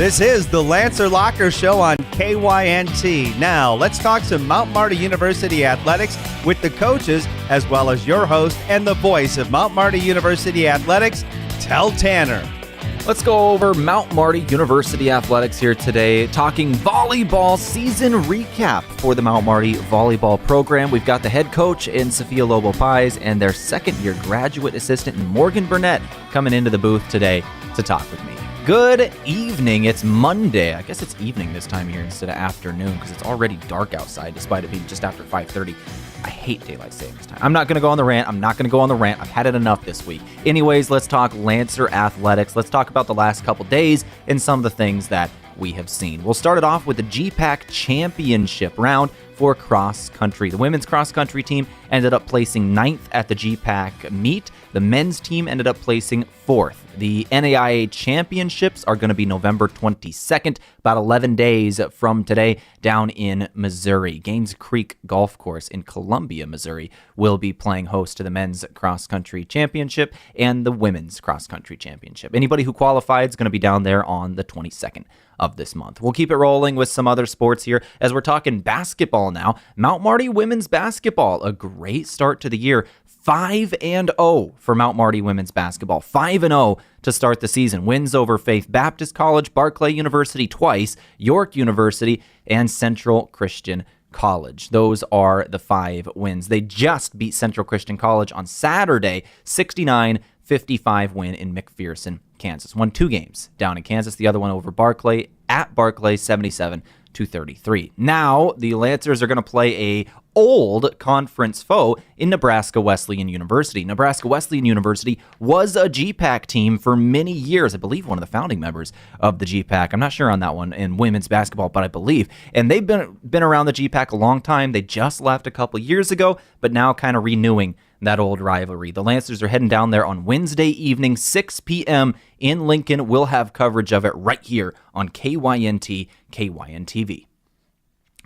This is the Lancer Locker Show on KYNT. Now, let's talk some Mount Marty University athletics with the coaches, as well as your host and the voice of Mount Marty University athletics, Tel Tanner. Let's go over Mount Marty University athletics here today, talking volleyball season recap for the Mount Marty volleyball program. We've got the head coach in Sophia Lobo Paes and their second-year graduate assistant Morgan Burnett coming into the booth today to talk with me. Good evening. It's Monday. I guess it's evening this time of year instead of afternoon because it's already dark outside despite it being just after 5:30. I hate daylight savings time. I'm not going to go on the rant. I've had it enough this week. Anyways, let's talk Lancer athletics. Let's talk about the last couple days and some of the things that we have seen. We'll start it off with the GPAC championship round for cross country. The women's cross country team ended up placing 9th at the GPAC meet. The men's team ended up placing 4th. The NAIA championships are going to be November 22nd, about 11 days from today, down in Missouri. Gaines Creek Golf Course in Columbia, Missouri, will be playing host to the men's cross country championship and the women's cross country championship. Anybody who qualified is going to be down there on the 22nd of this month. We'll keep it rolling with some other sports here as we're talking basketball now. Mount Marty women's basketball, a great start to the year. 5-0 for Mount Marty women's basketball. 5-0 to start the season. Wins over Faith Baptist College, Barclay University twice, York University, and Central Christian College. Those are the 5 wins. They just beat Central Christian College on Saturday, 69-55 win in McPherson, Kansas. Won 2 games down in Kansas, the other one over Barclay, at Barclay, 77-33. Now, the Lancers are going to play a old conference foe in Nebraska Wesleyan University. Nebraska Wesleyan University was a GPAC team for many years. I believe one of the founding members of the GPAC. I'm not sure on that one in women's basketball, but I believe. And they've been around the GPAC a long time. They just left a couple years ago, but now kind of renewing that old rivalry. The Lancers are heading down there on Wednesday evening, 6 p.m. in Lincoln. We'll have coverage of it right here on KYNT, KYNTV.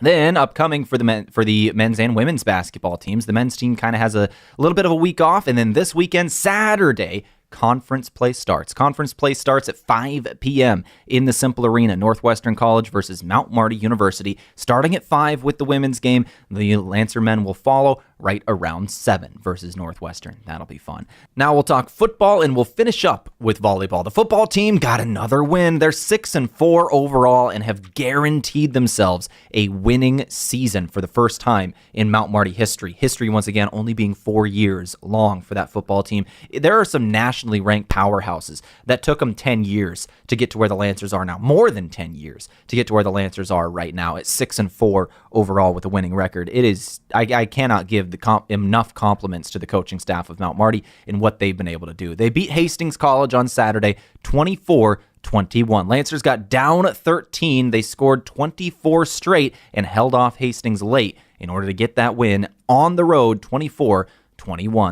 Then upcoming for the men's and women's basketball teams, the men's team kind of has a little bit of a week off, and then this weekend, Saturday, conference play starts. Conference play starts at 5 p.m. in the Simple Arena. Northwestern College versus Mount Marty University. Starting at 5 with the women's game. The Lancer men will follow right around 7 versus Northwestern. That'll be fun. Now we'll talk football and we'll finish up with volleyball. The football team got another win. They're 6-4 overall and have guaranteed themselves a winning season for the first time in Mount Marty history. History, once again, only being 4 years long for that football team. There are some nationally ranked powerhouses that took them 10 years to get to where the Lancers are now. More than 10 years to get to where the Lancers are right now at 6-4 overall with a winning record. It is, I cannot give enough compliments to the coaching staff of Mount Marty and what they've been able to do. They beat Hastings College on Saturday, 24-21. Lancers got down 13. They scored 24 straight and held off Hastings late in order to get that win on the road, 24-21.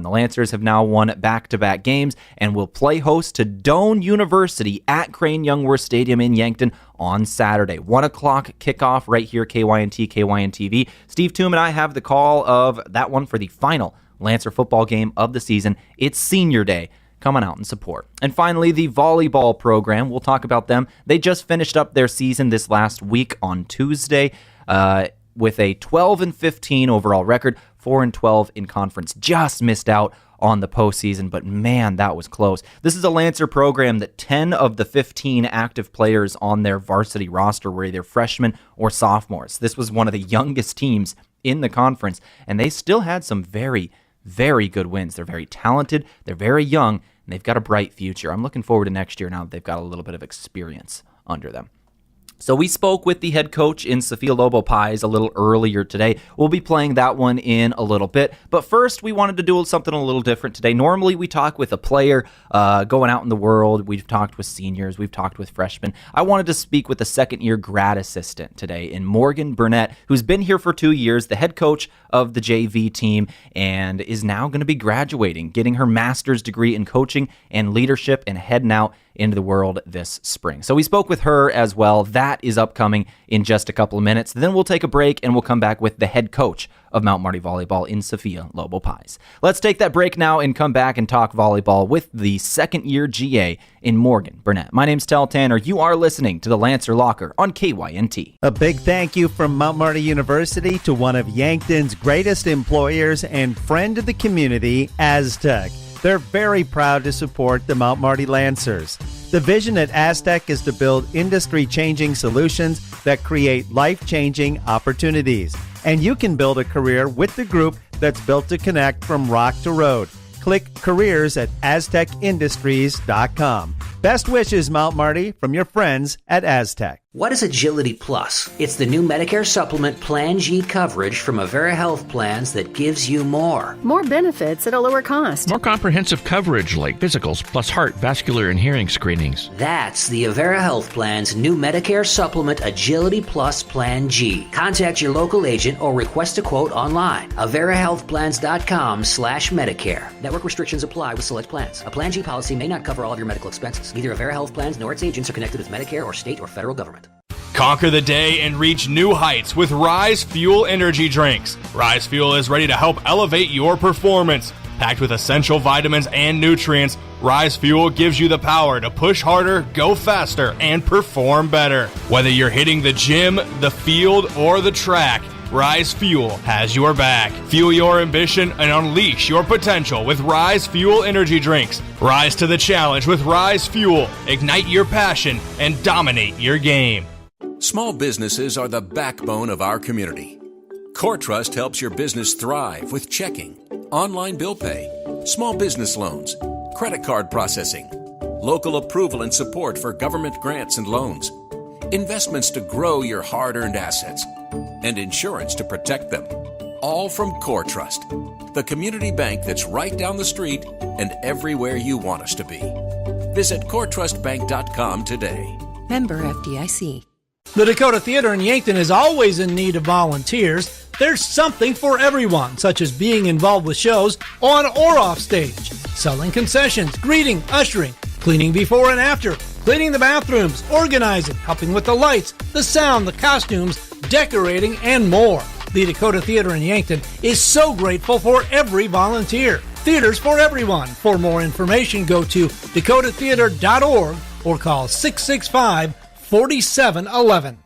The Lancers have now won back-to-back games and will play host to Doane University at Crane Youngworth Stadium in Yankton on Saturday. 1 o'clock kickoff right here, KYNT, KYNTV. Steve Toom and I have the call of that one for the final Lancer football game of the season. It's senior day. Come on out and support. And finally, the volleyball program. We'll talk about them. They just finished up their season this last week on Tuesday with a 12-15 overall record, 4-12 in conference. Just missed out on the postseason, but man, that was close. This is a Lancer program that 10 of the 15 active players on their varsity roster were either freshmen or sophomores. This was one of the youngest teams in the conference, and they still had some very, very good wins. They're very talented, they're very young, and they've got a bright future. I'm looking forward to next year now that they've got a little bit of experience under them. So we spoke with the head coach in Sophia Lobo Paes a little earlier today. We'll be playing that one in a little bit. But first, we wanted to do something a little different today. Normally, we talk with a player going out in the world. We've talked with seniors. We've talked with freshmen. I wanted to speak with a second-year grad assistant today in Morgan Burnett, who's been here for 2 years, the head coach of the JV team, and is now going to be graduating, getting her master's degree in coaching and leadership, and heading out into the world this spring. So we spoke with her as well. That is upcoming in just a couple of minutes. Then we'll take a break and we'll come back with the head coach of Mount Marty Volleyball in Sophia Lobo Paes. Let's take that break now and come back and talk volleyball with the second-year GA in Morgan Burnett. My name's Tal Tanner. You are listening to the Lancer Locker on KYNT. A big thank you from Mount Marty University to one of Yankton's greatest employers and friend of the community, Aztec. They're very proud to support the Mount Marty Lancers. The vision at Aztec is to build industry-changing solutions that create life-changing opportunities. And you can build a career with the group that's built to connect from rock to road. Click careers at aztecindustries.com. Best wishes, Mount Marty, from your friends at Aztec. What is Agility Plus? It's the new Medicare supplement Plan G coverage from Avera Health Plans that gives you more. More benefits at a lower cost. More comprehensive coverage like physicals plus heart, vascular, and hearing screenings. That's the Avera Health Plan's new Medicare supplement Agility Plus Plan G. Contact your local agent or request a quote online. AveraHealthPlans.com/Medicare. Network restrictions apply with select plans. A Plan G policy may not cover all of your medical expenses. Neither Avera Health Plans nor its agents are connected with Medicare or state or federal government. Conquer the day and reach new heights with Rise Fuel energy drinks. Rise Fuel is ready to help elevate your performance. Packed with essential vitamins and nutrients, Rise Fuel gives you the power to push harder, go faster, and perform better. Whether you're hitting the gym, the field, or the track, Rise Fuel has your back. Fuel your ambition and unleash your potential with Rise Fuel energy drinks. Rise to the challenge with Rise Fuel. Ignite your passion and dominate your game. Small businesses are the backbone of our community. CoreTrust helps your business thrive with checking, online bill pay, small business loans, credit card processing, local approval and support for government grants and loans, investments to grow your hard-earned assets, and insurance to protect them. All from CoreTrust, the community bank that's right down the street and everywhere you want us to be. Visit CoreTrustBank.com today. Member FDIC. The Dakota Theater in Yankton is always in need of volunteers. There's something for everyone, such as being involved with shows on or off stage, selling concessions, greeting, ushering, cleaning before and after, cleaning the bathrooms, organizing, helping with the lights, the sound, the costumes, decorating, and more. The Dakota Theater in Yankton is so grateful for every volunteer. Theaters for everyone. For more information, go to dakotatheater.org or call 665-4711.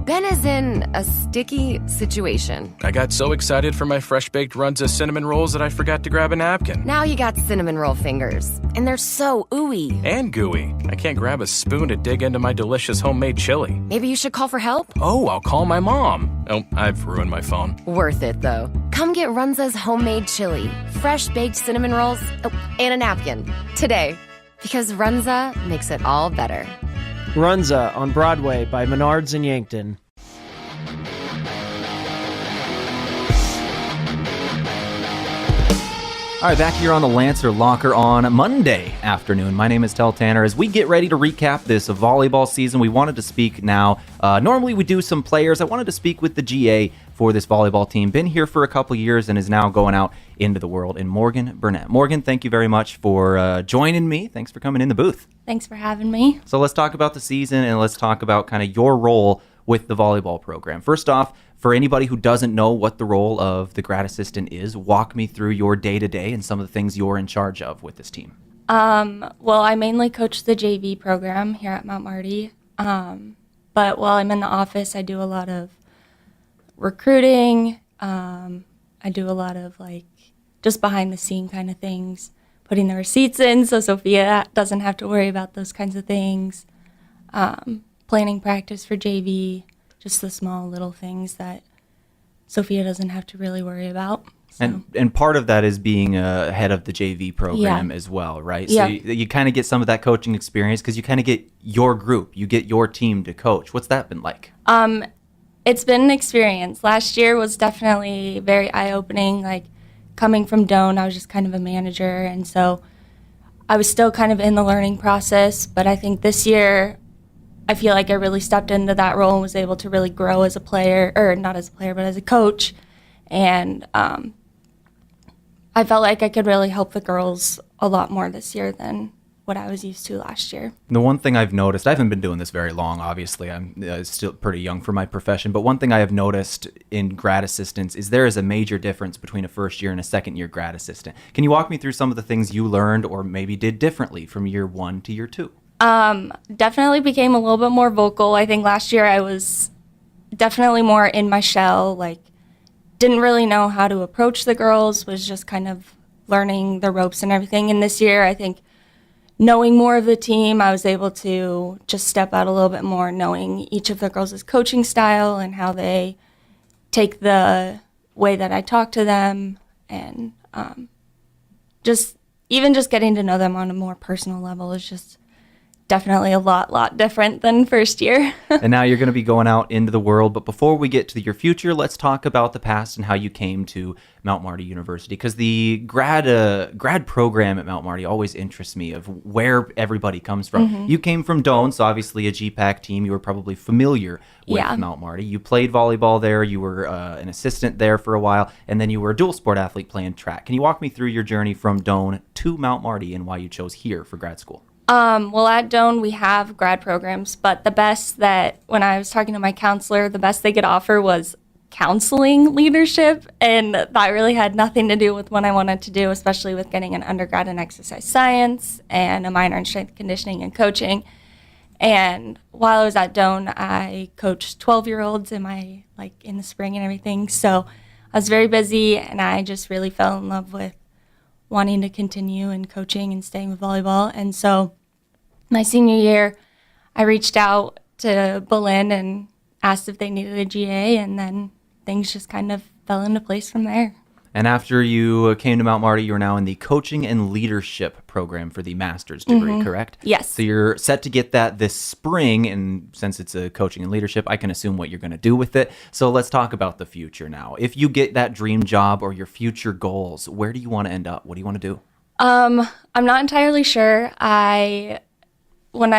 Ben is in a sticky situation. I got so excited for my fresh-baked Runza cinnamon rolls that I forgot to grab a napkin. Now you got cinnamon roll fingers, and they're so ooey. And gooey. I can't grab a spoon to dig into my delicious homemade chili. Maybe you should call for help? Oh, I'll call my mom. Oh, I've ruined my phone. Worth it, though. Come get Runza's homemade chili, fresh-baked cinnamon rolls, and a napkin today. Because Runza makes it all better. Runza on Broadway by Menards in Yankton. All right, back here on the Lancer Locker on Monday afternoon. My name is Tal Tanner. As we get ready to recap this volleyball season, we wanted to speak now. Normally we do some players. I wanted to speak with the GA for this volleyball team. Been here for a couple years and is now going out into the world. And Morgan Burnett. Morgan, thank you very much for joining me. Thanks for coming in the booth. Thanks for having me. So let's talk about the season and let's talk about kind of your role with the volleyball program. First off, for anybody who doesn't know what the role of the grad assistant is, walk me through your day-to-day and some of the things you're in charge of with this team. Well, I mainly coach the JV program here at Mount Marty. But while I'm in the office, I do a lot of recruiting. I do a lot of just behind the scene kind of things, putting the receipts in so Sophia doesn't have to worry about those kinds of things. Planning practice for JV, just the small little things that Sophia doesn't have to really worry about. So. And part of that is being head of the JV program as well, right? Yeah. So you kind of get some of that coaching experience because you kind of get your group, you get your team to coach. What's that been like? It's been an experience. Last year was definitely very eye-opening. Coming from Doane, I was just kind of a manager, and so I was still kind of in the learning process. But I think this year, I feel like I really stepped into that role and was able to really grow as a player, or not as a player, but as a coach. And I felt like I could really help the girls a lot more this year than what I was used to last year. The one thing I've noticed, I haven't been doing this very long, obviously. I'm still pretty young for my profession. But one thing I have noticed in grad assistants is there is a major difference between a first year and a second year grad assistant. Can you walk me through some of the things you learned or maybe did differently from year 1 to year 2? Definitely became a little bit more vocal. I think last year I was definitely more in my shell, like didn't really know how to approach the girls, was just kind of learning the ropes and everything. And this year, I think knowing more of the team, I was able to just step out a little bit more, knowing each of the girls' coaching style and how they take the way that I talk to them, and just getting to know them on a more personal level is just definitely a lot different than first year. And now you're going to be going out into the world. But before we get to your future, let's talk about the past and how you came to Mount Marty University. Because the grad program at Mount Marty always interests me of where everybody comes from. Mm-hmm. You came from Doane, so obviously a GPAC team. You were probably familiar with Mount Marty. You played volleyball there. You were an assistant there for a while. And then you were a dual sport athlete playing track. Can you walk me through your journey from Doane to Mount Marty and why you chose here for grad school? Well, at Doane, we have grad programs, but the best that, when I was talking to my counselor, the best they could offer was counseling leadership, and that really had nothing to do with what I wanted to do, especially with getting an undergrad in exercise science and a minor in strength conditioning and coaching. And while I was at Doane, I coached 12-year-olds in the spring and everything, so I was very busy, and I just really fell in love with wanting to continue in coaching and staying with volleyball. And so my senior year, I reached out to Berlin and asked if they needed a GA, and then things just kind of fell into place from there. And after you came to Mount Marty, you're now in the coaching and leadership program for the master's degree, correct? Yes. So you're set to get that this spring, and since it's a coaching and leadership, I can assume what you're going to do with it. So let's talk about the future now. If you get that dream job or your future goals, where do you want to end up? What do you want to do? I'm not entirely sure. When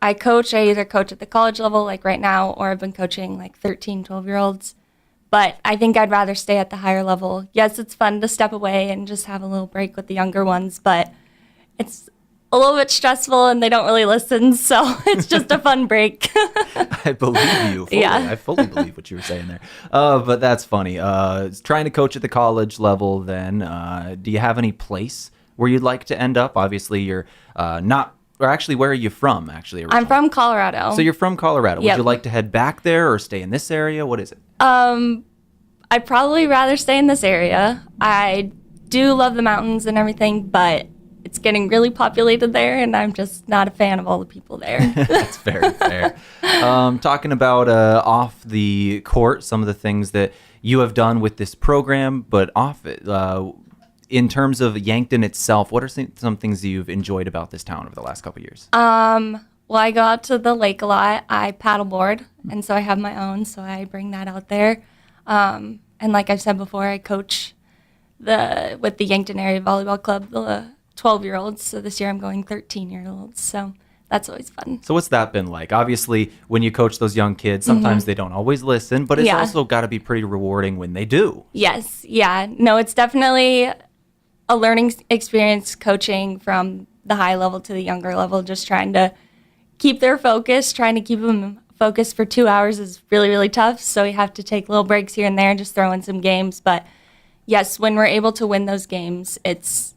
I coach, I either coach at the college level, like right now, or I've been coaching like 13, 12-year-olds. But I think I'd rather stay at the higher level. Yes, it's fun to step away and just have a little break with the younger ones, but it's a little bit stressful and they don't really listen, so it's just a fun break. I believe you. Fully. Yeah. I fully believe what you were saying there. But that's funny. Trying to coach at the college level then, do you have any place where you'd like to end up? Obviously, you're not... Or actually, where are you from, actually? Originally? I'm from Colorado. So you're from Colorado. Yep. Would you like to head back there or stay in this area? What is it? I'd probably rather stay in this area. I do love the mountains and everything, but it's getting really populated there, and I'm just not a fan of all the people there. That's very fair. Talking about off the court, some of the things that you have done with this program, but off it, in terms of Yankton itself, what are some things that you've enjoyed about this town over the last couple of years? Well, I go out to the lake a lot. I paddleboard, and so I have my own, so I bring that out there. And like I've said before, I coach with the Yankton Area Volleyball Club, the 12-year-olds. So this year I'm going 13-year-olds. So that's always fun. So what's that been like? Obviously, when you coach those young kids, sometimes they don't always listen, but it's also got to be pretty rewarding when they do. Yes. Yeah. No, it's definitely a learning experience coaching from the high level to the younger level, just trying to keep their focus, trying to keep them focused for 2 hours is really, really tough. So you have to take little breaks here and there and just throw in some games. But yes, when we're able to win those games, it's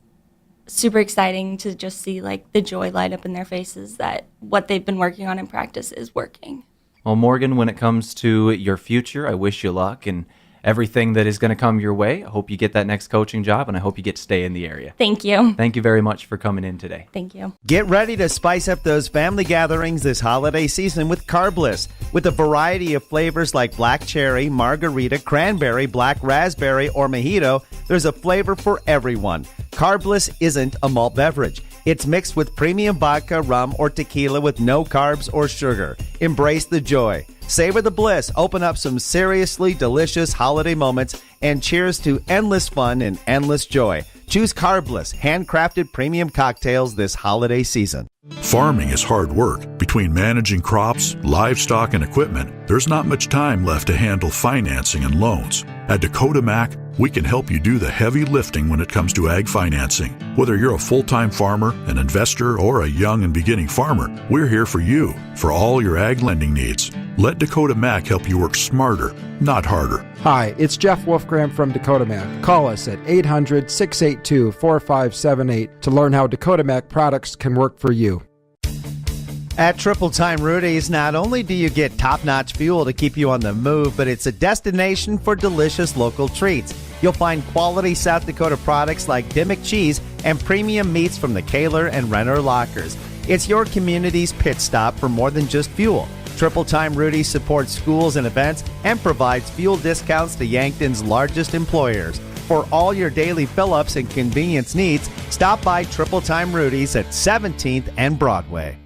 super exciting to just see like the joy light up in their faces that what they've been working on in practice is working. Well, Morgan, when it comes to your future, I wish you luck and everything that is going to come your way. I hope you get that next coaching job, and I hope you get to stay in the area. Thank you. Thank you very much for coming in today. Thank you. Get ready to spice up those family gatherings this holiday season with Carbliss. With a variety of flavors like black cherry, margarita, cranberry, black raspberry, or mojito, there's a flavor for everyone. Carbliss isn't a malt beverage. It's mixed with premium vodka, rum, or tequila with no carbs or sugar. Embrace the joy. Savor the bliss. Open up some seriously delicious holiday moments, and cheers to endless fun and endless joy. Choose Carbliss, handcrafted premium cocktails this holiday season. Farming is hard work. Between managing crops, livestock, and equipment, there's not much time left to handle financing and loans. At Dakota Mac, we can help you do the heavy lifting when it comes to ag financing. Whether you're a full-time farmer, an investor, or a young and beginning farmer, we're here for you for all your ag lending needs. Let Dakota Mac help you work smarter, not harder. Hi, it's Jeff Wolfgram from Dakota Mac. Call us at 800-682-4578 to learn how Dakota Mac products can work for you. At Triple Time Rudy's, not only do you get top-notch fuel to keep you on the move, but it's a destination for delicious local treats. You'll find quality South Dakota products like Dimmock cheese and premium meats from the Kaler and Renner lockers. It's your community's pit stop for more than just fuel. Triple Time Rudy's supports schools and events and provides fuel discounts to Yankton's largest employers. For all your daily fill-ups and convenience needs, stop by Triple Time Rudy's at 17th and Broadway.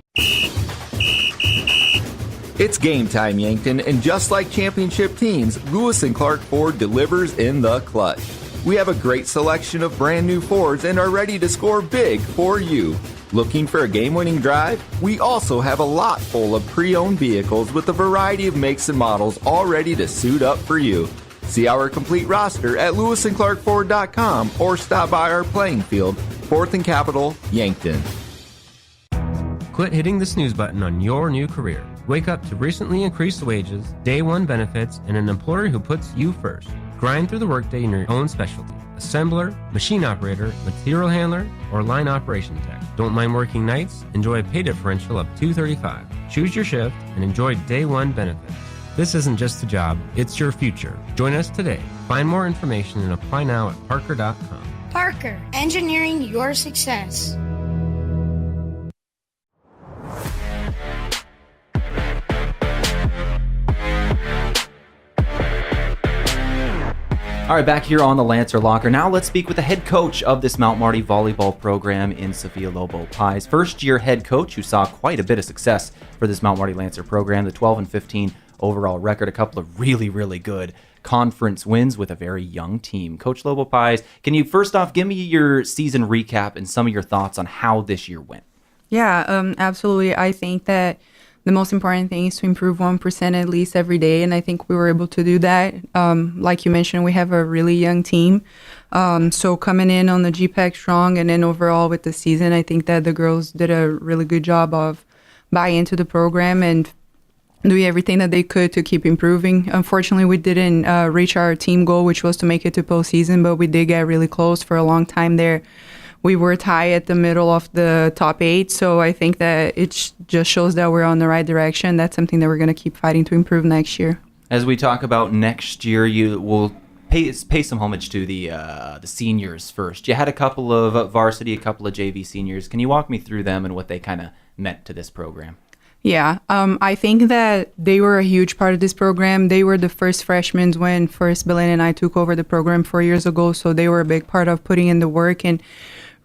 It's game time, Yankton, and just like championship teams, Lewis & Clark Ford delivers in the clutch. We have a great selection of brand new Fords and are ready to score big for you. Looking for a game-winning drive? We also have a lot full of pre-owned vehicles with a variety of makes and models all ready to suit up for you. See our complete roster at lewisandclarkford.com or stop by our playing field, 4th and Capitol, Yankton. Quit hitting the snooze button on your new career. Wake up to recently increased wages, day one benefits, and an employer who puts you first. Grind through the workday in your own specialty. Assembler, machine operator, material handler, or line operation tech. Don't mind working nights? Enjoy a pay differential of $235. Choose your shift and enjoy day one benefits. This isn't just a job, it's your future. Join us today. Find more information and apply now at parker.com. Parker, engineering your success. All right, back here on the Lancer Locker. Now let's speak with the head coach of this Mount Marty volleyball program in Sophia Lobo Paes. First-year head coach who saw quite a bit of success for this Mount Marty Lancer program. The 12-15 overall record, a couple of really, really good conference wins with a very young team. Coach Lobo Paes, can you first off give me your season recap and some of your thoughts on how this year went? Yeah, absolutely. I think that the most important thing is to improve 1% at least every day, and I think we were able to do that. Like you mentioned, we have a really young team. So coming in on the GPAC strong and then overall with the season, I think that the girls did a really good job of buying into the program and doing everything that they could to keep improving. Unfortunately, we didn't reach our team goal, which was to make it to postseason, but we did get really close for a long time there. We were tied at the middle of the top 8, so I think that it just shows that we're on the right direction. That's something that we're going to keep fighting to improve next year. As we talk about next year, you will pay some homage to the seniors first. You had a couple of varsity, a couple of JV seniors. Can you walk me through them and what they kind of meant to this program? Yeah, I think that they were a huge part of this program. They were the first freshmen when first Belen and I took over the program 4 years ago, so they were a big part of putting in the work and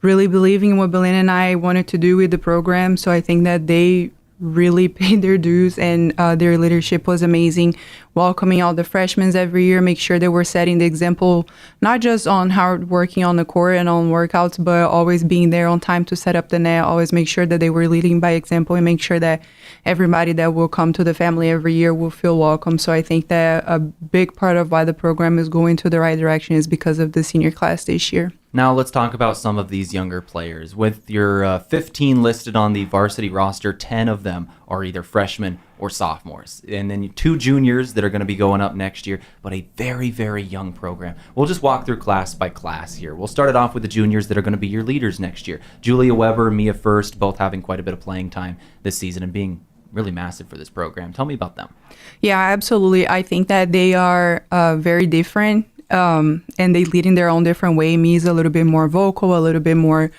really believing in what Belen and I wanted to do with the program. So I think that they really paid their dues, and their leadership was amazing. Welcoming all the freshmen every year, make sure that we're setting the example, not just on hard working on the court and on workouts, but always being there on time to set up the net, always make sure that they were leading by example and make sure that everybody that will come to the family every year will feel welcome. So I think that a big part of why the program is going to the right direction is because of the senior class this year. Now let's talk about some of these younger players. With your 15 listed on the varsity roster, 10 of them are either freshmen or sophomores. And then 2 juniors that are going to be going up next year, but a very, very young program. We'll just walk through class by class here. We'll start it off with the juniors that are going to be your leaders next year. Julia Weber, Mia First, both having quite a bit of playing time this season and being really massive for this program. Tell me about them. Yeah, absolutely. I think that they are very different. And they lead in their own different way. Mia's a little bit more vocal, a little bit more,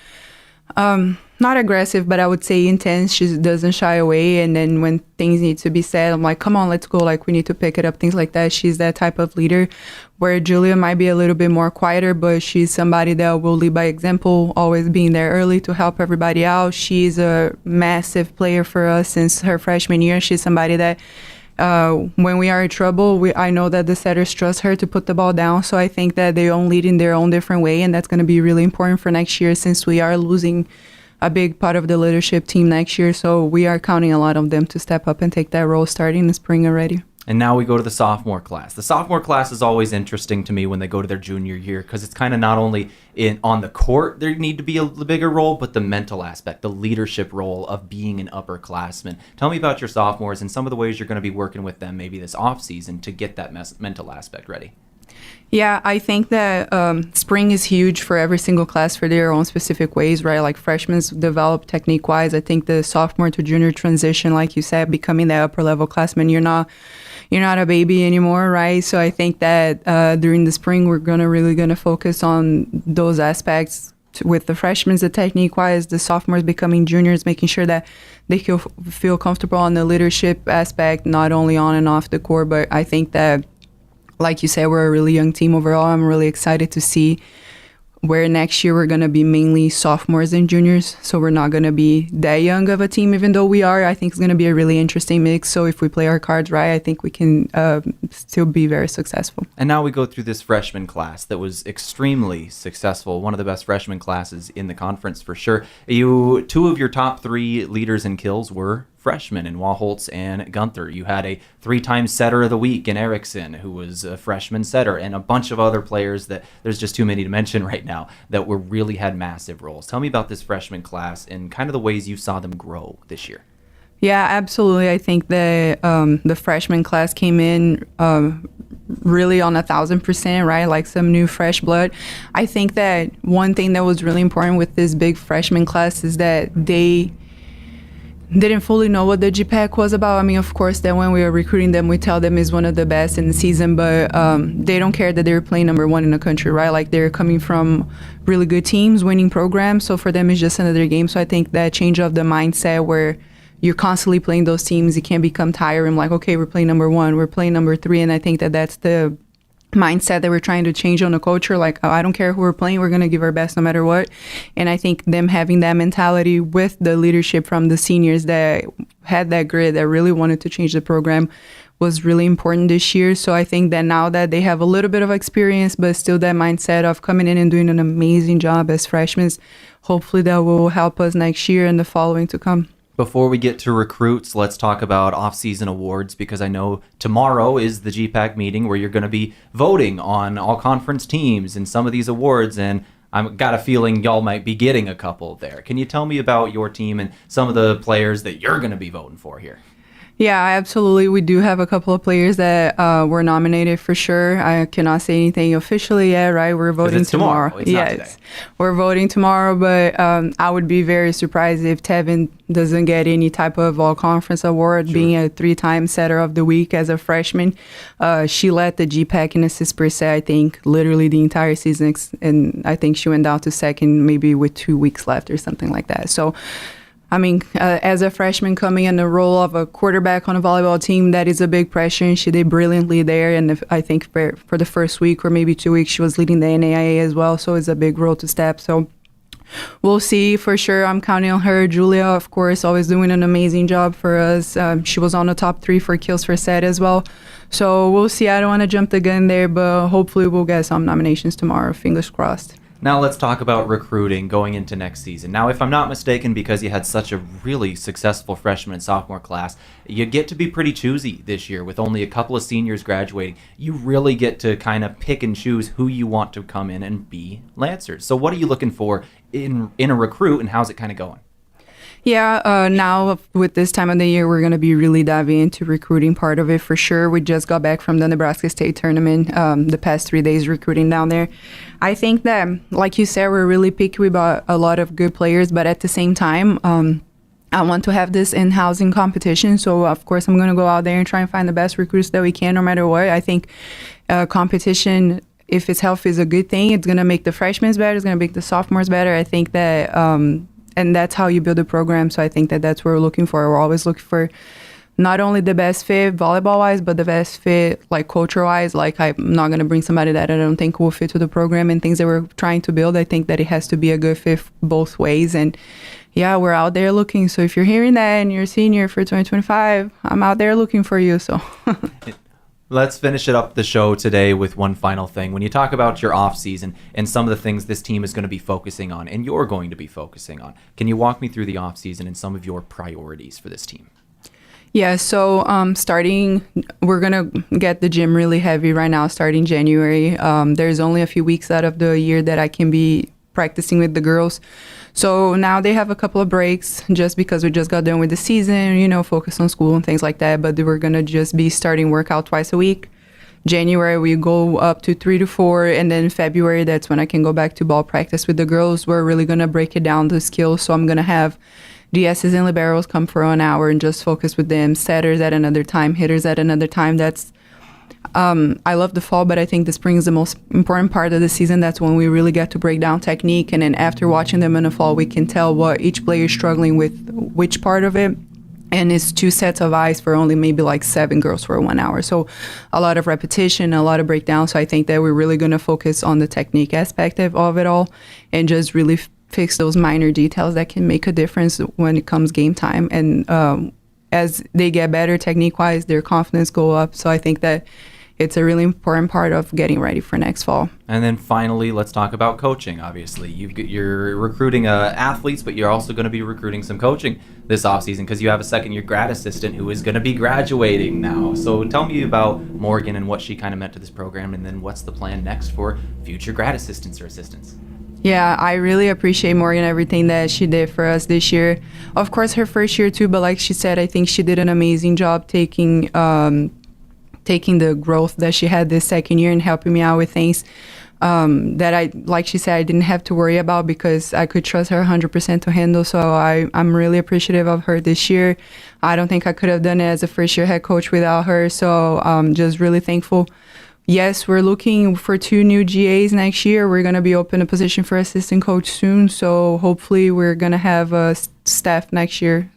not aggressive, but I would say intense. She doesn't shy away. And then when things need to be said, I'm like, come on, let's go. Like, we need to pick it up, things like that. She's that type of leader. Where Julia might be a little bit more quieter, but she's somebody that will lead by example, always being there early to help everybody out. She's a massive player for us since her freshman year. She's somebody that when we are in trouble, I know that the setters trust her to put the ball down. So I think that they all lead in their own different way, and that's going to be really important for next year since we are losing a big part of the leadership team next year. So we are counting a lot on them to step up and take that role starting in the spring already. And now we go to the sophomore class. The sophomore class is always interesting to me when they go to their junior year because it's kind of not only on the court there need to be a bigger role, but the mental aspect, the leadership role of being an upperclassman. Tell me about your sophomores and some of the ways you're going to be working with them maybe this off season to get that mental aspect ready. Yeah, I think that spring is huge for every single class for their own specific ways, right? Like freshmen develop technique-wise. I think the sophomore to junior transition, like you said, becoming the upper-level classman, you're not a baby anymore, right? So I think that during the spring, we're really gonna focus on those aspects with the freshmen, the technique-wise, the sophomores becoming juniors, making sure that they feel comfortable on the leadership aspect, not only on and off the court, but I think that, like you said, we're a really young team overall. I'm really excited to see where next year we're going to be mainly sophomores and juniors. So we're not going to be that young of a team, even though we are. I think it's going to be a really interesting mix. So if we play our cards right, I think we can still be very successful. And now we go through this freshman class that was extremely successful, one of the best freshman classes in the conference for sure. Two of your top 3 leaders in kills were freshmen in Wallholtz and Gunther. You had a 3-time setter of the week in Erickson, who was a freshman setter, and a bunch of other players that there's just too many to mention right now that were really had massive roles. Tell me about this freshman class and kind of the ways you saw them grow this year. Yeah, absolutely. I think that the freshman class came in really on 1,000%, right? Like some new fresh blood. I think that one thing that was really important with this big freshman class is that they didn't fully know what the GPAC was about. I mean, of course, that when we were recruiting them, we tell them it's one of the best in the season, but they don't care that they're playing number 1 in the country, right? Like they're coming from really good teams, winning programs. So for them, it's just another game. So I think that change of the mindset where you're constantly playing those teams, it can become tiring. Like, okay, we're playing number 1, we're playing number 3. And I think that that's the mindset that we're trying to change on the culture. Like, I don't care who we're playing, we're going to give our best no matter what. And I think them having that mentality with the leadership from the seniors that had that grit, that really wanted to change the program, was really important this year. So I think that now that they have a little bit of experience, but still that mindset of coming in and doing an amazing job as freshmen, hopefully that will help us next year and the following to come. Before we get to recruits, let's talk about off-season awards, because I know tomorrow is the GPAC meeting where you're going to be voting on all conference teams and some of these awards, and I've got a feeling y'all might be getting a couple there. Can you tell me about your team and some of the players that you're going to be voting for here? Yeah, absolutely. We do have a couple of players that were nominated for sure. I cannot say anything officially yet, right? We're voting tomorrow. It's not today. We're voting tomorrow, but I would be very surprised if Tevin doesn't get any type of all-conference award, being a 3-time setter of the week as a freshman. She led the GPAC in assists per set, I think, literally the entire season, and I think she went down to second maybe with 2 weeks left or something like that. So, I mean, as a freshman coming in the role of a quarterback on a volleyball team, that is a big pressure, and she did brilliantly there. And I think for the first week or maybe 2 weeks, she was leading the NAIA as well, so it's a big role to step. So we'll see for sure. I'm counting on her. Julia, of course, always doing an amazing job for us. She was on the top 3 for kills per set as well. So we'll see. I don't want to jump the gun there, but hopefully we'll get some nominations tomorrow. Fingers crossed. Now let's talk about recruiting going into next season. Now, if I'm not mistaken, because you had such a really successful freshman and sophomore class, you get to be pretty choosy this year with only a couple of seniors graduating. You really get to kind of pick and choose who you want to come in and be Lancers. So what are you looking for in a recruit, and how's it kind of going? Yeah, now with this time of the year, we're going to be really diving into recruiting part of it for sure. We just got back from the Nebraska State tournament the past 3 days recruiting down there. I think that, like you said, we're really picky about a lot of good players, but at the same time, I want to have this in-housing competition. So, of course, I'm going to go out there and try and find the best recruits that we can no matter what. I think competition, if it's healthy, is a good thing. It's going to make the freshmen better. It's going to make the sophomores better. I think that... and that's how you build a program. So I think that that's what we're looking for. We're always looking for not only the best fit volleyball-wise, but the best fit like culture-wise. Like, I'm not going to bring somebody that I don't think will fit to the program and things that we're trying to build. I think that it has to be a good fit both ways. And yeah, we're out there looking. So if you're hearing that and you're a senior for 2025, I'm out there looking for you. So Let's finish it up the show today with one final thing. When you talk about your off season and some of the things this team is going to be focusing on and you're going to be focusing on, can you walk me through the off season and some of your priorities for this team? Yeah, so we're going to get the gym really heavy right now starting January. There's only a few weeks out of the year that I can be practicing with the girls. So now they have a couple of breaks just because we just got done with the season, focus on school and things like that. But we're going to just be starting workout twice a week. January, we go up to 3 to 4. And then February, that's when I can go back to ball practice with the girls. We're really going to break it down to skills. So I'm going to have DSs and liberos come for an hour and just focus with them. Setters at another time, hitters at another time. I love the fall, but I think the spring is the most important part of the season. That's when we really get to break down technique. And then after watching them in the fall, we can tell what each player is struggling with, which part of it. And it's 2 sets of eyes for only maybe like 7 girls for 1 hour. So a lot of repetition, a lot of breakdown. So I think that we're really going to focus on the technique aspect of it all and just really fix those minor details that can make a difference when it comes game time. And as they get better technique-wise, their confidence go up. So I think that it's a really important part of getting ready for next fall. And then finally, let's talk about coaching. Obviously, you're recruiting athletes, but you're also going to be recruiting some coaching this offseason because you have a second-year grad assistant who is going to be graduating now. So tell me about Morgan and what she kind of meant to this program, and then what's the plan next for future grad assistants or assistants? Yeah, I really appreciate Morgan, everything that she did for us this year. Of course, her first year too, but like she said, I think she did an amazing job taking the growth that she had this second year and helping me out with things that like she said, I didn't have to worry about because I could trust her 100% to handle. So I'm really appreciative of her this year. I don't think I could have done it as a first-year head coach without her. So I'm just really thankful. Yes, we're looking for 2 new GAs next year. We're going to be open a position for assistant coach soon. So hopefully we're going to have a staff next year.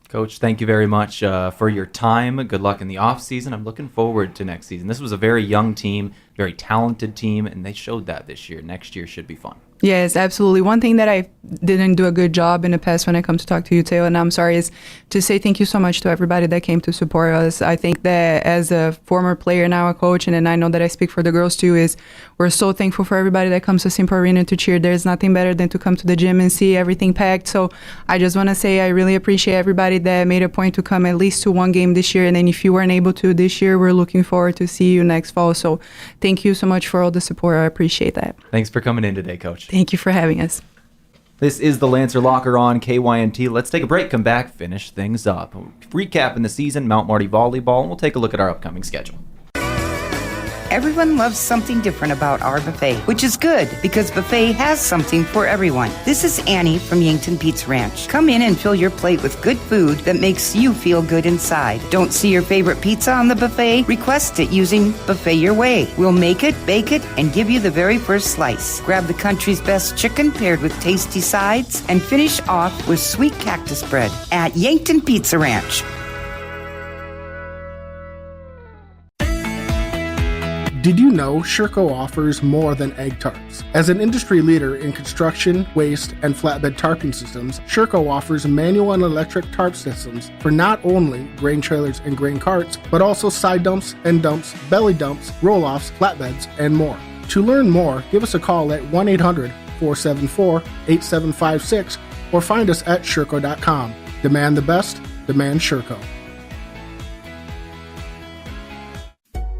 Coach, thank you very much for your time. Good luck in the off season. I'm looking forward to next season. This was a very young team, very talented team, and they showed that this year. Next year should be fun. Yes, absolutely. One thing that I didn't do a good job in the past when I come to talk to you, Taylor, and I'm sorry, is to say thank you so much to everybody that came to support us. I think that as a former player, now a coach, and then I know that I speak for the girls too, is we're so thankful for everybody that comes to Simple Arena to cheer. There's nothing better than to come to the gym and see everything packed. So I just want to say I really appreciate everybody that made a point to come at least to 1 game this year. And then if you weren't able to this year, we're looking forward to see you next fall. So thank you so much for all the support. I appreciate that. Thanks for coming in today, Coach. Thank you for having us. This is the Lancer Locker on KYNT. Let's take a break, come back, finish things up. Recapping the season, Mount Marty Volleyball, and we'll take a look at our upcoming schedule. Everyone loves something different about our buffet, which is good because buffet has something for everyone. This is Annie from Yankton Pizza Ranch. Come in and fill your plate with good food that makes you feel good inside. Don't see your favorite pizza on the buffet? Request it using Buffet Your Way. We'll make it, bake it, and give you the very first slice. Grab the country's best chicken paired with tasty sides and finish off with sweet cactus bread at Yankton Pizza Ranch. Did you know Sherco offers more than egg tarps? As an industry leader in construction, waste, and flatbed tarping systems, Sherco offers manual and electric tarp systems for not only grain trailers and grain carts, but also side dumps, end dumps, belly dumps, roll-offs, flatbeds, and more. To learn more, give us a call at 1-800-474-8756 or find us at Sherco.com. Demand the best, demand Sherco.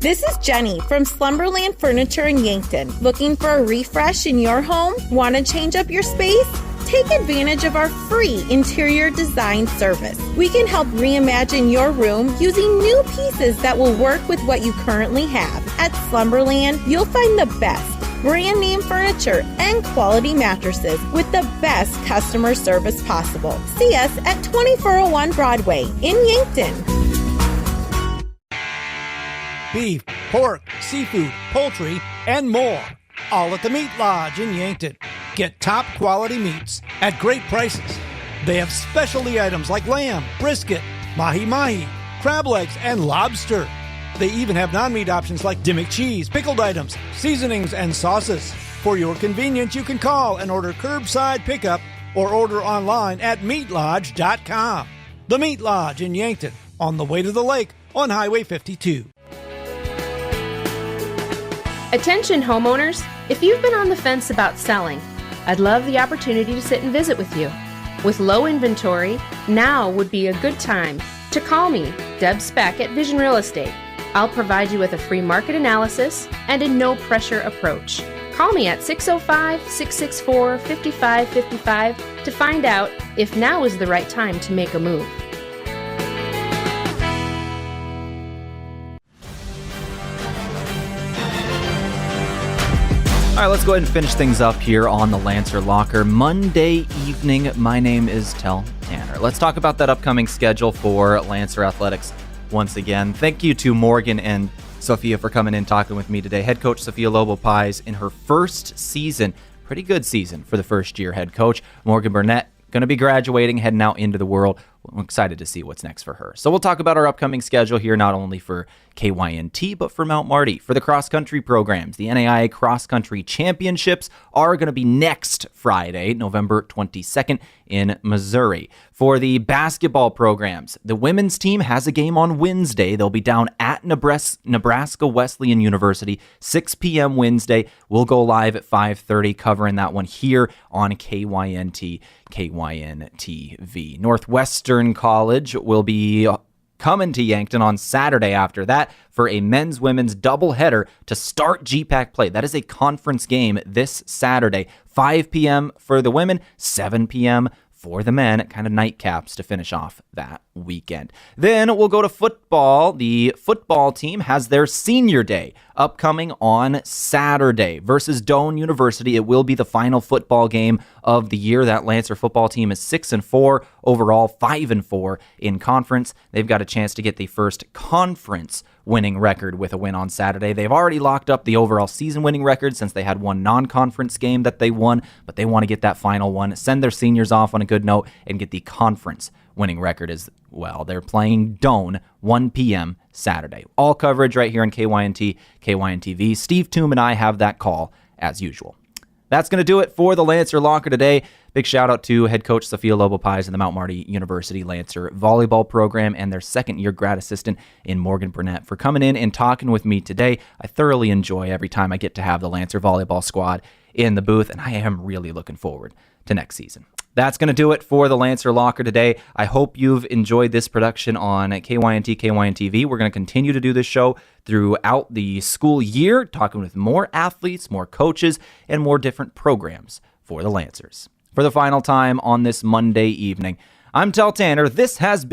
This is Jenny from Slumberland Furniture in Yankton. Looking for a refresh in your home? Want to change up your space? Take advantage of our free interior design service. We can help reimagine your room using new pieces that will work with what you currently have. At Slumberland, you'll find the best brand name furniture and quality mattresses with the best customer service possible. See us at 2401 Broadway in Yankton. Beef, pork, seafood, poultry, and more. All at the Meat Lodge in Yankton. Get top quality meats at great prices. They have specialty items like lamb, brisket, mahi-mahi, crab legs, and lobster. They even have non-meat options like Dimmick cheese, pickled items, seasonings, and sauces. For your convenience, you can call and order curbside pickup or order online at meatlodge.com. The Meat Lodge in Yankton, on the way to the lake on Highway 52. Attention homeowners, if you've been on the fence about selling, I'd love the opportunity to sit and visit with you. With low inventory, now would be a good time to call me, Deb Speck at Vision Real Estate. I'll provide you with a free market analysis and a no-pressure approach. Call me at 605-664-5555 to find out if now is the right time to make a move. All right, let's go ahead and finish things up here on the Lancer Locker. Monday evening, my name is Tell Tanner. Let's talk about that upcoming schedule for Lancer Athletics once again. Thank you to Morgan and Sophia for coming in talking with me today. Head coach Sophia Lobo Paes in her first season. Pretty good season for the first-year head coach. Morgan Burnett going to be graduating, heading out into the world. I'm excited to see what's next for her. So we'll talk about our upcoming schedule here, not only for KYNT, but for Mount Marty. For the cross-country programs, the NAIA Cross-Country Championships are going to be next Friday, November 22nd in Missouri. For the basketball programs, the women's team has a game on Wednesday. They'll be down at Nebraska Wesleyan University, 6 p.m. Wednesday. We'll go live at 5:30, covering that one here on KYNT, KYN-TV. Northwestern College will be coming to Yankton on Saturday after that for a men's-women's doubleheader to start GPAC play. That is a conference game this Saturday, 5 p.m. for the women, 7 p.m. for the men, kind of nightcaps to finish off that weekend. Then we'll go to football. The football team has their senior day upcoming on Saturday versus Doane University. It will be the final football game of the year. That Lancer football team is 6-4 overall, 5-4 in conference. They've got a chance to get the first conference winning record with a win on Saturday. They've already locked up the overall season winning record since they had one non-conference game that they won, but they want to get that final one, send their seniors off on a good note, and get the conference winning record as well. They're playing Doane 1 p.m. Saturday. All coverage right here on KYNT, KYN-TV. Steve Toom and I have that call as usual. That's going to do it for the Lancer Locker today. Big shout out to head coach Sophia Lobo Paes and the Mount Marty University Lancer volleyball program and their second-year grad assistant in Morgan Burnett for coming in and talking with me today. I thoroughly enjoy every time I get to have the Lancer volleyball squad in the booth, and I am really looking forward to next season. That's going to do it for the Lancer Locker today. I hope you've enjoyed this production on KYNT, KYN-TV. We're going to continue to do this show throughout the school year, talking with more athletes, more coaches, and more different programs for the Lancers. For the final time on this Monday evening, I'm Tel Tanner. This has been